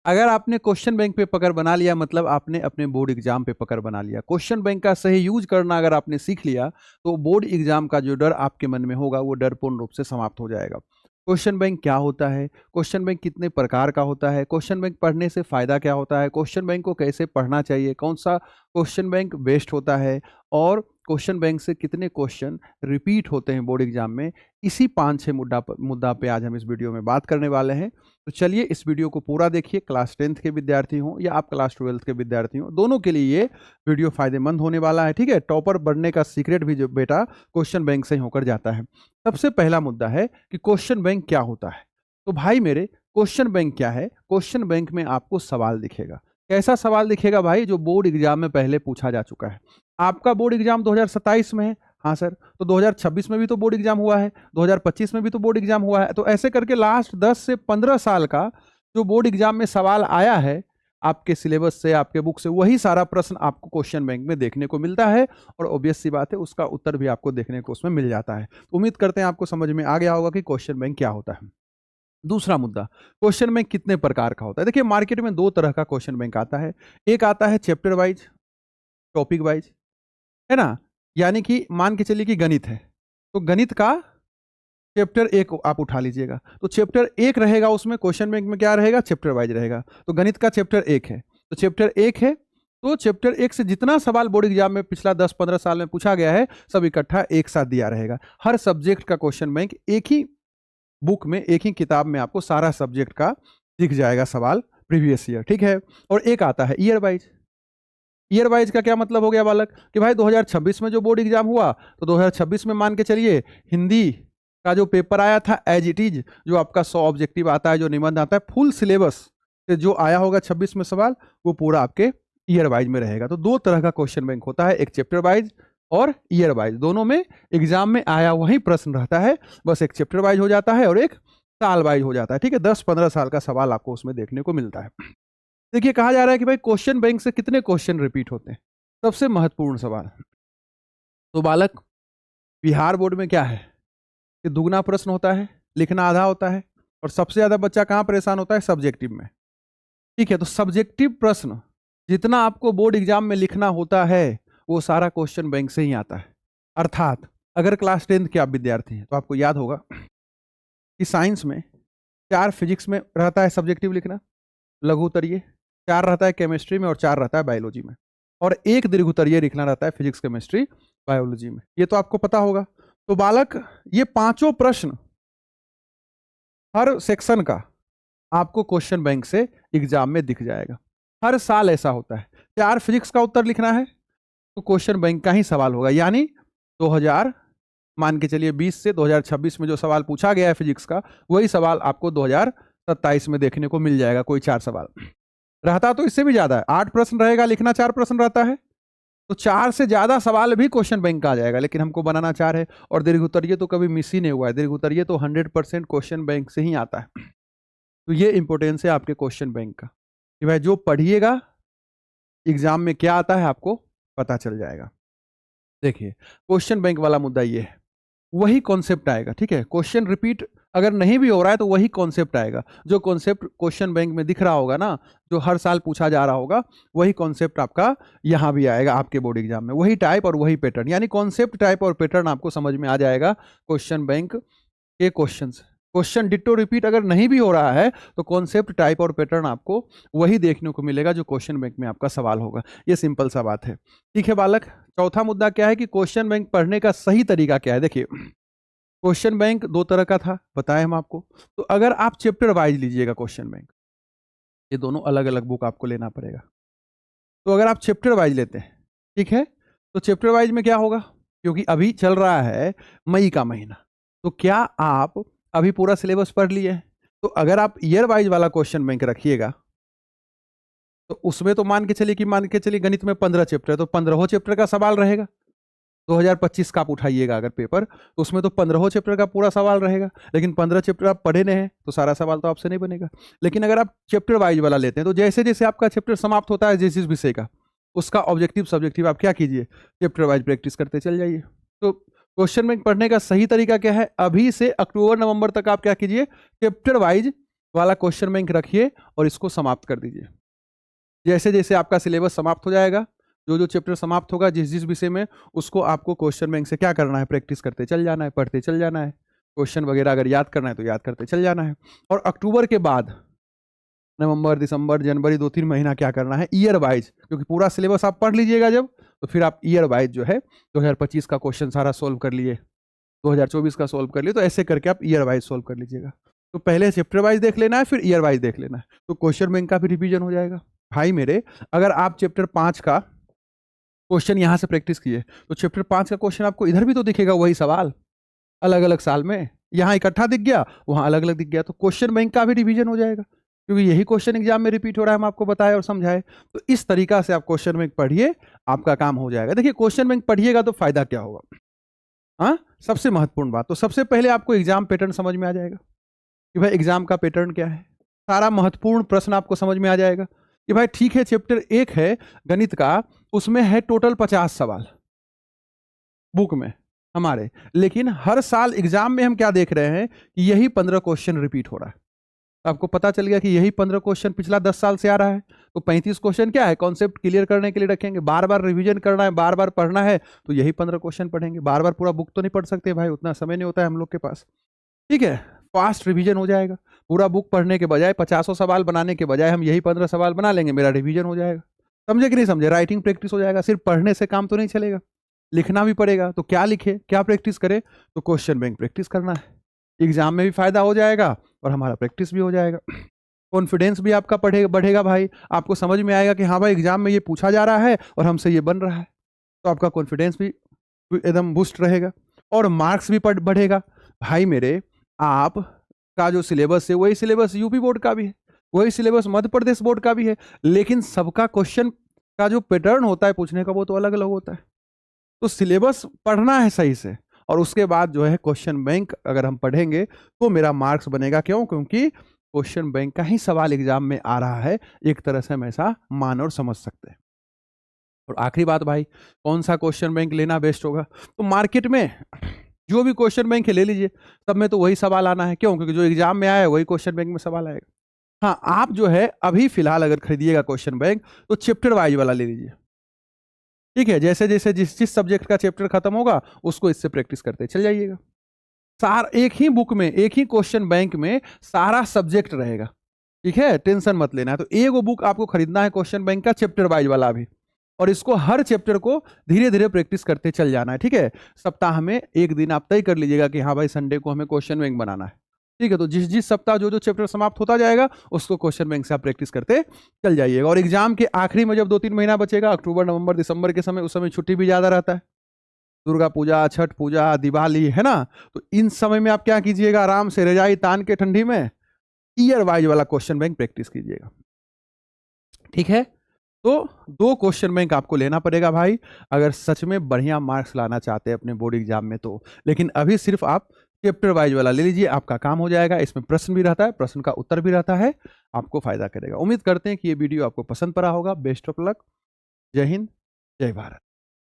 अगर आपने question bank पे पकड़ बना लिया मतलब आपने अपने बोर्ड एग्जाम पे पकड़ बना लिया। क्वेश्चन बैंक का सही यूज करना अगर आपने सीख लिया तो बोर्ड एग्जाम का जो डर आपके मन में होगा वो डर पूर्ण रूप से समाप्त हो जाएगा। क्वेश्चन बैंक क्या होता है, क्वेश्चन बैंक कितने प्रकार का होता है, क्वेश्चन बैंक पढ़ने से फायदा क्या होता है, क्वेश्चन बैंक को कैसे पढ़ना चाहिए, कौन सा क्वेश्चन बैंक बेस्ट होता है और क्वेश्चन बैंक से कितने क्वेश्चन रिपीट होते हैं बोर्ड एग्जाम में, इसी 5-6 मुद्दा पे आज हम इस वीडियो में बात करने वाले हैं। तो चलिए इस वीडियो को पूरा देखिए। क्लास 10th के विद्यार्थी हों या आप क्लास 12th के विद्यार्थी हों, दोनों के लिए ये वीडियो फायदेमंद होने वाला है। ठीक है, टॉपर बनने का सीक्रेट भी जो बेटा क्वेश्चन बैंक से ही होकर जाता है। सबसे पहला मुद्दा है कि क्वेश्चन बैंक क्या होता है। तो भाई मेरे, क्वेश्चन बैंक क्या है? क्वेश्चन बैंक में आपको सवाल दिखेगा। कैसा सवाल दिखेगा भाई? जो बोर्ड एग्जाम में पहले पूछा जा चुका है। आपका बोर्ड एग्जाम 2027 में है, हाँ सर, तो 2026 में भी तो बोर्ड एग्जाम हुआ है, 2025 में भी तो बोर्ड एग्जाम हुआ है। तो ऐसे करके लास्ट 10 से 15 साल का जो बोर्ड एग्जाम में सवाल आया है आपके सिलेबस से, आपके बुक से, वही सारा प्रश्न आपको क्वेश्चन बैंक में देखने को मिलता है और ऑब्वियस सी बात है उसका उत्तर भी आपको देखने को उसमें मिल जाता है। तो उम्मीद करते हैं आपको समझ में आ गया होगा कि क्वेश्चन बैंक क्या होता है। दूसरा मुद्दा, क्वेश्चन बैंक कितने प्रकार का होता है। देखिए मार्केट में दो तरह का क्वेश्चन बैंक आता है। एक आता है चैप्टर वाइज, टॉपिक वाइज, है ना, यानी कि मान के चलिए कि गणित है तो गणित का चैप्टर 1 आप उठा लीजिएगा, तो चैप्टर 1 रहेगा, उसमें क्वेश्चन बैंक में क्या रहेगा? चैप्टर वाइज रहेगा। तो गणित का चैप्टर 1 है, तो चैप्टर 1 है, तो चैप्टर 1 से जितना सवाल बोर्ड एग्जाम में पिछला 10-15 साल में पूछा गया है सब इकट्ठा एक साथ दिया रहेगा। हर सब्जेक्ट का क्वेश्चन बैंक एक ही बुक में, एक ही किताब में आपको सारा सब्जेक्ट का दिख जाएगा सवाल प्रीवियस ईयर। ठीक है, और एक आता है ईयर वाइज। ईयर वाइज का क्या मतलब हो गया बालक कि भाई 2026 में जो बोर्ड एग्जाम हुआ तो 2026 में मान के चलिए हिंदी का जो पेपर आया था एज इट इज, जो आपका 100 ऑब्जेक्टिव आता है, जो निबंध आता है, फुल सिलेबस से जो आया होगा 26 में सवाल, वो पूरा आपके ईयर वाइज में रहेगा। तो दो तरह का क्वेश्चन बैंक होता है, एक चैप्टर वाइज और ईयर वाइज। दोनों में एग्जाम में आया वही प्रश्न रहता है, बस एक चैप्टर वाइज हो जाता है और एक साल वाइज हो जाता है। ठीक है, 10-15 साल का सवाल आपको उसमें देखने को मिलता है। देखिए कहा जा रहा है कि भाई क्वेश्चन बैंक से कितने क्वेश्चन रिपीट होते हैं। सबसे महत्वपूर्ण सवाल, तो बालक बिहार बोर्ड में क्या है कि दुगना प्रश्न होता है, लिखना आधा होता है, और सबसे ज्यादा बच्चा कहाँ परेशान होता है? सब्जेक्टिव में। ठीक है, तो सब्जेक्टिव प्रश्न जितना आपको बोर्ड एग्जाम में लिखना होता है वो सारा क्वेश्चन बैंक से ही आता है। अर्थात अगर क्लास 10th के आप विद्यार्थी हैं तो आपको याद होगा कि साइंस में 4 फिजिक्स में रहता है सब्जेक्टिव लिखना, लघु उत्तरीय 4 रहता है केमिस्ट्री में और 4 रहता है बायोलॉजी में, और 1 दीर्घ उत्तरीय लिखना रहता है फिजिक्स, केमिस्ट्री, बायोलॉजी में। ये तो आपको पता होगा। तो बालक ये पांचों प्रश्न हर सेक्शन का आपको क्वेश्चन बैंक से एग्जाम में दिख जाएगा। हर साल ऐसा होता है। 4 फिजिक्स का उत्तर लिखना है तो क्वेश्चन बैंक का ही सवाल होगा, यानी 2000 मान के चलिए 20 से 2026 में जो सवाल पूछा गया है फिजिक्स का, वही सवाल आपको 2027 में देखने को मिल जाएगा। कोई 4 सवाल रहता तो इससे भी ज्यादा है, 8 प्रश्न रहेगा, लिखना 4 प्रश्न रहता है, तो 4 से ज्यादा सवाल भी क्वेश्चन बैंक का आ जाएगा। लेकिन हमको बनाना 4 है, और दीर्घ उत्तरीय तो कभी मिस ही नहीं हुआ है। दीर्घ उत्तरीय तो 100% क्वेश्चन बैंक से ही आता है। तो ये इंपॉर्टेंस है आपके क्वेश्चन बैंक का कि भाई जो पढ़िएगा एग्जाम में क्या आता है आपको पता चल जाएगा। देखिए क्वेश्चन बैंक वाला मुद्दा ये है, वही कॉन्सेप्ट आएगा। ठीक है, क्वेश्चन रिपीट अगर नहीं भी हो रहा है तो वही कॉन्सेप्ट आएगा। जो कॉन्सेप्ट क्वेश्चन बैंक में दिख रहा होगा ना, जो हर साल पूछा जा रहा होगा, वही कॉन्सेप्ट आपका यहाँ भी आएगा आपके बोर्ड एग्जाम में। वही टाइप और वही पैटर्न, यानी कॉन्सेप्ट, टाइप और पैटर्न आपको समझ में आ जाएगा क्वेश्चन बैंक के क्वेश्चन से। क्वेश्चन डिट्टो रिपीट अगर नहीं भी हो रहा है तो कॉन्सेप्ट, टाइप और पैटर्न आपको वही देखने को मिलेगा जो क्वेश्चन बैंक में आपका सवाल होगा। ये सिंपल सा बात है। ठीक है बालक, चौथा मुद्दा क्या है कि क्वेश्चन बैंक पढ़ने का सही तरीका क्या है। देखिए क्वेश्चन बैंक दो तरह का था, बताएं हम आपको। तो अगर आप चैप्टर वाइज लीजिएगा क्वेश्चन बैंक, ये दोनों अलग अलग बुक आपको लेना पड़ेगा। तो अगर आप चैप्टर वाइज लेते हैं, ठीक है, तो चैप्टर वाइज में क्या होगा, क्योंकि अभी चल रहा है मई का महीना, तो क्या आप अभी पूरा सिलेबस पढ़ लिए हैं? तो अगर आप ईयर वाइज वाला क्वेश्चन बैंक रखिएगा तो उसमें तो मान के चलिए गणित में 15 चैप्टर है, तो 15 चैप्टर का सवाल रहेगा। 2025 का आप उठाइएगा अगर पेपर, तो उसमें तो 15 चैप्टर का पूरा सवाल रहेगा। लेकिन 15 चैप्टर आप पढ़े नहीं हैं तो सारा सवाल तो आपसे नहीं बनेगा। लेकिन अगर आप चैप्टर वाइज वाला लेते हैं तो जैसे जैसे आपका चैप्टर समाप्त होता है जिस जिस विषय का, उसका ऑब्जेक्टिव सब्जेक्टिव आप क्या कीजिए, चैप्टर वाइज प्रैक्टिस करते चल जाइए। तो क्वेश्चन बैंक पढ़ने का सही तरीका क्या है, अभी से अक्टूबर नवंबर तक आप क्या कीजिए, चैप्टर वाइज वाला क्वेश्चन बैंक रखिए और इसको समाप्त कर दीजिए। जैसे जैसे आपका सिलेबस समाप्त हो जाएगा, जो जो चैप्टर समाप्त होगा जिस जिस विषय में, उसको आपको क्वेश्चन बैंक से क्या करना है, प्रैक्टिस करते चल जाना है, पढ़ते चल जाना है। क्वेश्चन वगैरह अगर याद करना है तो याद करते चल जाना है। और अक्टूबर के बाद नवंबर, दिसंबर, जनवरी 2-3 महीना क्या करना है, ईयर वाइज, क्योंकि पूरा सिलेबस आप पढ़ लीजिएगा जब, तो फिर आप ईयर वाइज जो है 2025 का क्वेश्चन सारा सोल्व कर लिए, 2024 का सोल्व कर लिए, तो ऐसे करके आप ईयर वाइज सोल्व कर लीजिएगा। तो पहले चैप्टर वाइज देख लेना है, फिर ईयर वाइज देख लेना है, तो क्वेश्चन बैंक का भी रिवीजन हो जाएगा। भाई मेरे, अगर आप चैप्टर 5 का क्वेश्चन यहाँ से प्रैक्टिस किए तो चैप्टर 5 का क्वेश्चन आपको इधर भी तो दिखेगा, वही सवाल अलग अलग साल में, यहाँ इकट्ठा दिख गया, वहाँ अलग अलग दिख गया, तो क्वेश्चन बैंक का भी रिवीजन हो जाएगा, क्योंकि यही क्वेश्चन एग्जाम में रिपीट हो रहा है, हम आपको बताए और समझाए। तो इस तरीका से आप क्वेश्चन बैंक पढ़िए, आपका काम हो जाएगा। देखिए क्वेश्चन बैंक पढ़िएगा तो फायदा क्या होगा, हाँ, सबसे महत्वपूर्ण बात, तो सबसे पहले आपको एग्जाम पैटर्न समझ में आ जाएगा कि भाई एग्जाम का पैटर्न क्या है, सारा महत्वपूर्ण प्रश्न आपको समझ में आ जाएगा कि भाई ठीक है, चैप्टर 1 है गणित का, उसमें है टोटल 50 सवाल बुक में हमारे, लेकिन हर साल एग्जाम में हम क्या देख रहे हैं कि यही 15 क्वेश्चन रिपीट हो रहा है। आपको पता चल गया कि यही 15 क्वेश्चन पिछला 10 साल से आ रहा है, तो 35 क्वेश्चन क्या है, कॉन्सेप्ट क्लियर करने के लिए रखेंगे, बार बार रिवीजन करना है, बार बार पढ़ना है, तो यही 15 क्वेश्चन पढ़ेंगे। बार बार पूरा बुक तो नहीं पढ़ सकते भाई, उतना समय नहीं होता है हम लोग के पास, ठीक है, फास्ट रिवीजन हो जाएगा। पूरा बुक पढ़ने के बजाय 50 सवाल बनाने के बजाय हम यही 15 सवाल बना लेंगे, मेरा रिवीजन हो जाएगा। समझे कि नहीं समझे, राइटिंग प्रैक्टिस हो जाएगा। सिर्फ पढ़ने से काम तो नहीं चलेगा, लिखना भी पड़ेगा, तो क्या लिखे, क्या प्रैक्टिस करें, तो क्वेश्चन बैंक प्रैक्टिस करना है, एग्जाम में भी फायदा हो जाएगा और हमारा प्रैक्टिस भी हो जाएगा। कॉन्फिडेंस भी आपका बढ़ेगा भाई, आपको समझ में आएगा कि हाँ भाई एग्जाम में ये पूछा जा रहा है और हमसे ये बन रहा है, तो आपका कॉन्फिडेंस भी एकदम बूस्ट रहेगा और मार्क्स भी बढ़ेगा। भाई मेरे, आप का जो सिलेबस है वही सिलेबस यूपी बोर्ड का भी है, वही सिलेबस मध्य प्रदेश बोर्ड का भी है, लेकिन सबका क्वेश्चन का जो पैटर्न होता है पूछने का वो तो अलग अलग होता है। तो सिलेबस पढ़ना है सही से, और उसके बाद जो है क्वेश्चन बैंक अगर हम पढ़ेंगे तो मेरा मार्क्स बनेगा। क्यों? क्योंकि क्वेश्चन बैंक का ही सवाल एग्जाम में आ रहा है, एक तरह से हम ऐसा मान और समझ सकते हैं। और आखिरी बात भाई, कौन सा क्वेश्चन बैंक लेना बेस्ट होगा, तो मार्केट में जो भी क्वेश्चन बैंक है ले लीजिए, सब में तो वही सवाल आना है। क्यों? क्योंकि जो एग्जाम में आया है वही क्वेश्चन बैंक में सवाल आएगा। हाँ, आप जो है अभी फिलहाल अगर खरीदिएगा क्वेश्चन बैंक तो चैप्टर वाइज वाला ले लीजिए, ठीक है, जैसे जैसे जिस जिस सब्जेक्ट का चैप्टर खत्म होगा उसको इससे प्रैक्टिस करते चल जाइएगा। एक ही बुक में, एक ही क्वेश्चन बैंक में सारा सब्जेक्ट रहेगा, ठीक है, टेंशन मत लेना है। तो एक वो बुक आपको खरीदना है क्वेश्चन बैंक का, चैप्टर वाइज वाला भी, और इसको हर चैप्टर को धीरे धीरे प्रैक्टिस करते चल जाना है, ठीक है। सप्ताह में एक दिन आप तय कर लीजिएगा कि हाँ भाई संडे को हमें क्वेश्चन बैंक बनाना है, ठीक है। तो जिस जिस सप्ताह जो जो चैप्टर समाप्त होता जाएगा उसको क्वेश्चन बैंक से आप प्रैक्टिस करते चल जाइएगा। और एग्जाम के आखिरी में जब 2-3 महीना बचेगा, अक्टूबर, नवंबर, दिसंबर के समय, उस समय छुट्टी भी ज्यादा रहता है, दुर्गा पूजा, छठ पूजा, दिवाली, है ना। तो इन समय में आप क्या कीजिएगा, आराम से रजाई तान के ठंडी में ईयर वाइज वाला क्वेश्चन बैंक प्रैक्टिस कीजिएगा, ठीक है। तो 2 क्वेश्चन बैंक आपको लेना पड़ेगा भाई, अगर सच में बढ़िया मार्क्स लाना चाहते हैं अपने बोर्ड एग्जाम में तो। लेकिन अभी सिर्फ आप चैप्टर वाइज वाला ले लीजिए, आपका काम हो जाएगा। इसमें प्रश्न भी रहता है, प्रश्न का उत्तर भी रहता है, आपको फायदा करेगा। उम्मीद करते हैं कि ये वीडियो आपको पसंद पड़ा होगा। Best of luck. जय हिंद, जय भारत।